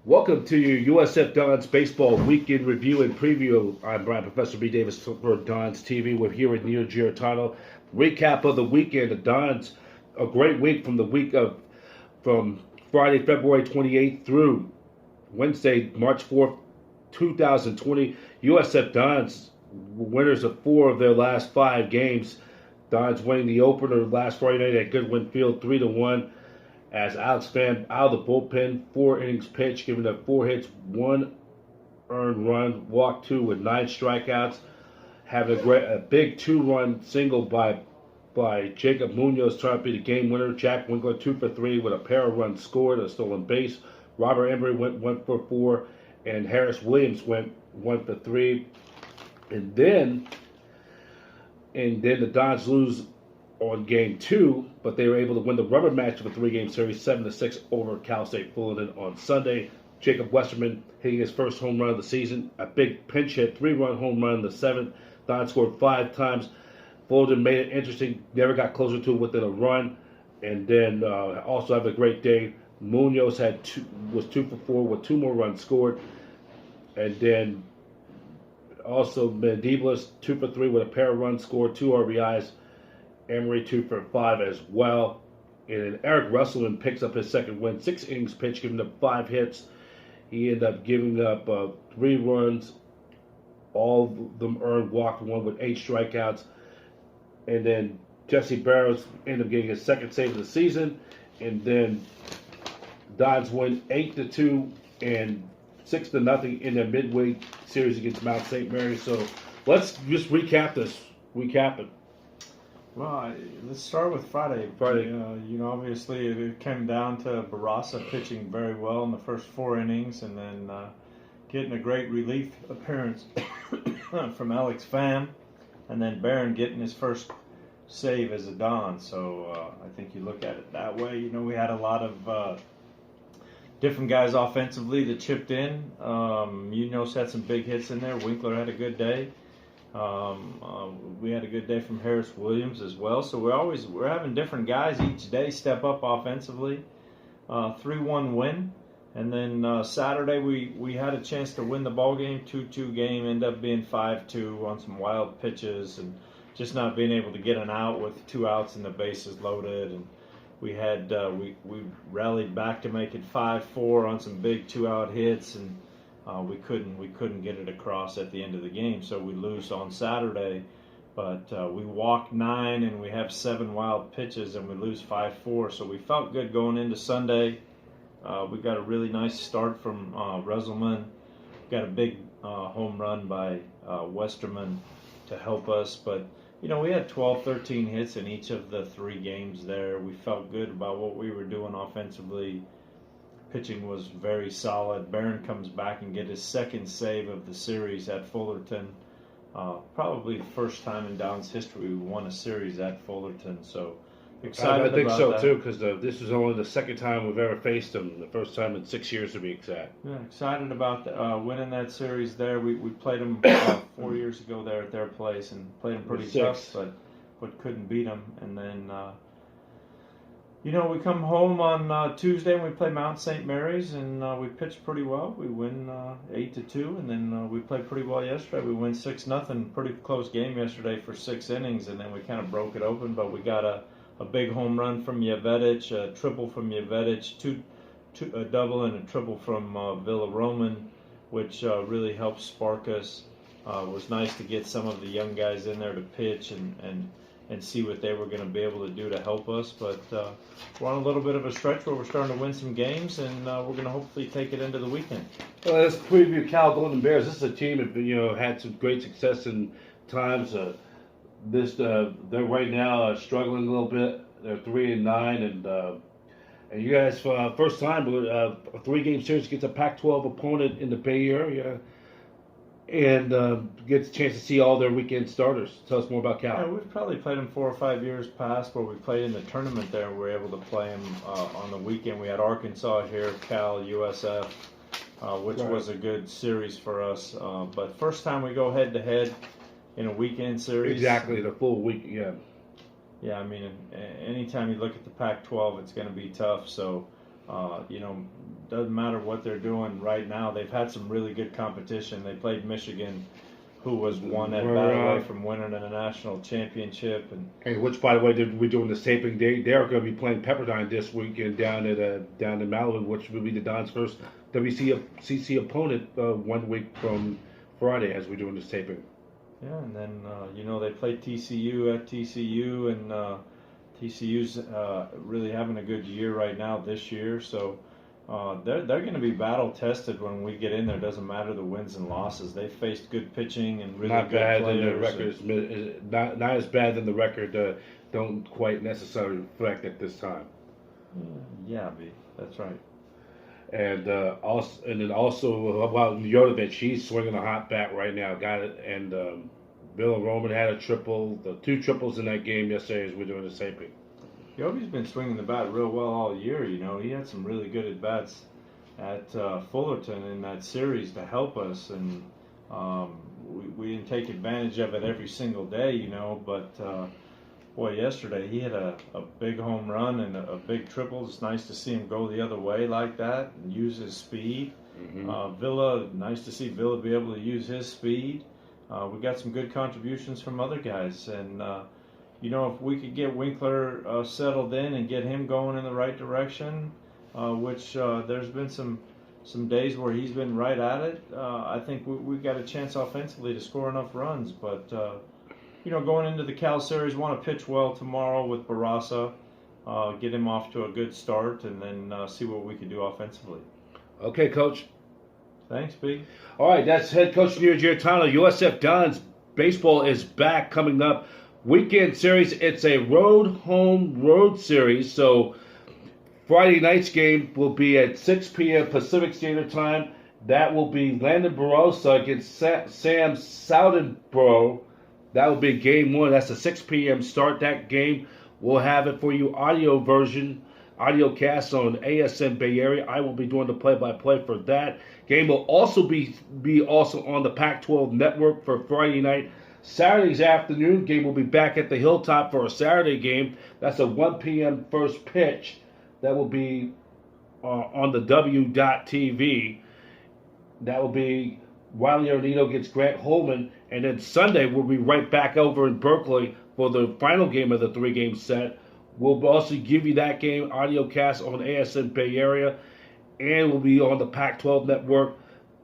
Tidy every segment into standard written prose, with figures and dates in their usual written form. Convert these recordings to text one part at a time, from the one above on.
Welcome to your USF Dons baseball weekend review and preview. I'm Brian Professor B. Davis for Dons TV. We're here at Neo Giarratano. Recap of the weekend. The Dons, a great week from Friday, February 28th through Wednesday, March 4th, 2020. USF Dons, winners of 4 of their last 5 games. Dons winning the opener last Friday night at Goodwin Field 3-1. As Alex Pham out of the bullpen, 4 innings pitched, giving up 4 hits, 1 earned run, walked 2 with 9 strikeouts. Having a big 2-run single by Jacob Munoz trying to be the game winner. Jack Winkler 2 for 3 with a pair of runs scored, a stolen base. Robert Emery went 1 for 4, and Harris Williams went 1 for 3. And then the Dons lose on game 2, but they were able to win the rubber match of a 3-game series 7-6 over Cal State Fullerton on Sunday. Jacob Westerman hitting his first home run of the season, a big pinch hit, 3-run home run in the 7th. Don scored 5 times. Fullerton made it interesting, never got closer to it within a run. And then also have a great day. Munoz was 2 for 4 with 2 more runs scored. And then also Mandiblas 2 for 3 with a pair of runs scored, 2 RBIs. Emery 2 for 5 as well. And then Eric Russelman picks up his second win. 6 innings pitched, giving up 5 hits. He ended up giving up 3 runs. All of them earned, walked 1 with 8 strikeouts. And then Jesse Barrows ended up getting his second save of the season. And then Dons win 8-2 and 6-0 in their midweek series against Mount St. Mary's. So let's just recap it. Well, let's start with Friday. Obviously it came down to Barraza pitching very well in the first 4 innings, and then getting a great relief appearance from Alex Pham, and then Barron getting his first save as a Don. So I think you look at it that way. We had a lot of different guys offensively that chipped in. Munoz had some big hits in there. Winkler had a good day. We had a good day from Harris Williams as well. So we're having different guys each day step up offensively. 3-1 win, and then Saturday we had a chance to win the ball game. 2-2 game, ended up being 5-2 on some wild pitches and just not being able to get an out with 2 outs and the bases loaded. And we had we rallied back to make it 5-4 on some big 2-out hits, and we couldn't get it across at the end of the game, so we lose on Saturday. But we walked 9 and we have 7 wild pitches, and we lose 5-4. So we felt good going into Sunday. We got a really nice start from Russelman. Got a big home run by Westerman to help us. But we had 12, 13 hits in each of the 3 games there. We felt good about what we were doing offensively. Pitching was very solid. Barron comes back and get his second save of the series at Fullerton. Probably the first time in Dons history we won a series at Fullerton. So excited about that. I think so too, because this is only the second time we've ever faced them. The first time in 6 years to be exact. Yeah, excited about winning that series there. We played them 4 years ago there at their place and played them pretty tough, but couldn't beat them. And then we come home on Tuesday and we play Mount St. Mary's, and we pitched pretty well. We win 8-2, and then we played pretty well yesterday. We win 6-0. Pretty close game yesterday for 6 innings, and then we kind of broke it open. But we got a big home run from Jevetic, a triple from Jevetic, a double and a triple from Villa Roman, which really helped spark us. It was nice to get some of the young guys in there to pitch and see what they were going to be able to do to help us. But we're on a little bit of a stretch where we're starting to win some games, and we're going to hopefully take it into the weekend. Well, let's preview Cal Golden Bears. This is a team that had some great success in times. They're right now struggling a little bit. They're 3-9, and you guys first time a 3-game series against a Pac-12 opponent in the Bay Area. And get a chance to see all their weekend starters. Tell us more about Cal. Yeah, we've probably played them 4 or 5 years past where we played in the tournament there. We were able to play them on the weekend. We had Arkansas here, Cal, USF, which was a good series for us. But first time we go head-to-head in a weekend series. Exactly, the full week, yeah. Yeah, I mean, anytime you look at the Pac-12, it's going to be tough. So Doesn't matter what they're doing right now. They've had some really good competition. They played Michigan, who was one at bat away from winning a national championship. And which, by the way, we're doing the taping. They're going to be playing Pepperdine this weekend down in Malibu, which will be the Dons' first WCC opponent 1 week from Friday as we're doing this taping. Yeah, and then they played TCU at TCU, and TCU's really having a good year right now this year. So they're going to be battle tested when we get in there. Doesn't matter the wins and losses. They faced good pitching and really not good bad players. Than the record. Not as bad than the record. Don't quite necessarily reflect at this time. Yeah, B. That's right. And also about Yotovich, he's swinging a hot bat right now. Got it. And Bill Roman had a triple, the 2 triples in that game yesterday as we're doing the taping. Yovi's been swinging the bat real well all year. He had some really good at bats at Fullerton in that series to help us, and we didn't take advantage of it every single day. But boy, yesterday he hit a big home run and a big triple. It's nice to see him go the other way like that and use his speed. Mm-hmm. Villa, nice to see Villa be able to use his speed. We got some good contributions from other guys, and if we could get Winkler settled in and get him going in the right direction, which there's been some days where he's been right at it, I think we've got a chance offensively to score enough runs. But going into the Cal series, want to pitch well tomorrow with Barraza, get him off to a good start, and then see what we can do offensively. Okay, Coach. Thanks, B. All right, that's head coach Neo Giartano. USF Dons baseball is back coming up. Weekend series. It's a road series. So Friday night's game will be at 6 p.m. Pacific Standard Time. That will be Landon Barrosa against Sam Soudenborough. That will be game 1. That's a 6 p.m. start. That game, we'll have it for you audio cast on ASN Bay Area. I will be doing the play-by-play for that. Game will also be also on the Pac-12 network for Friday night. Saturday's afternoon game will be back at the Hilltop for a Saturday game. That's a 1 p.m. first pitch. That will be on the W.TV. That will be Wiley Arnito against Grant Holman. And then Sunday we'll be right back over in Berkeley for the final game of the 3-game set. We'll also give you that game audio cast on ASN Bay Area, and we'll be on the Pac-12 network.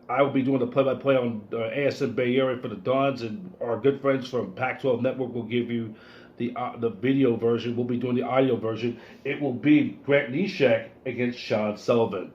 I will be doing the play-by-play on ASN Bay Area for the Dons, and our good friends from Pac-12 network will give you the video version. We'll be doing the audio version. It will be Grant Neshek against Sean Sullivan.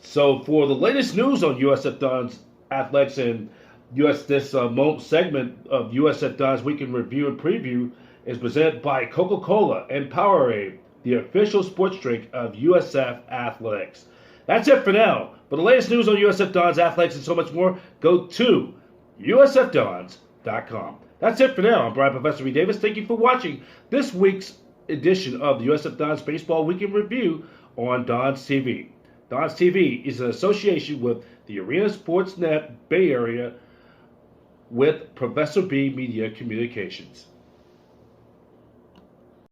So for the latest news on USF Dons athletics and this segment of USF Dons Weekend Review and Preview is presented by Coca-Cola and Powerade, the official sports drink of USF Athletics. That's it for now. For the latest news on USF Dons Athletics and so much more, go to usfdons.com. That's it for now. I'm Brian Professor B. Davis. Thank you for watching this week's edition of the USF Dons Baseball Weekend Review on Dons TV. Dons TV is an association with the Arena Sports Net Bay Area with Professor B Media Communications.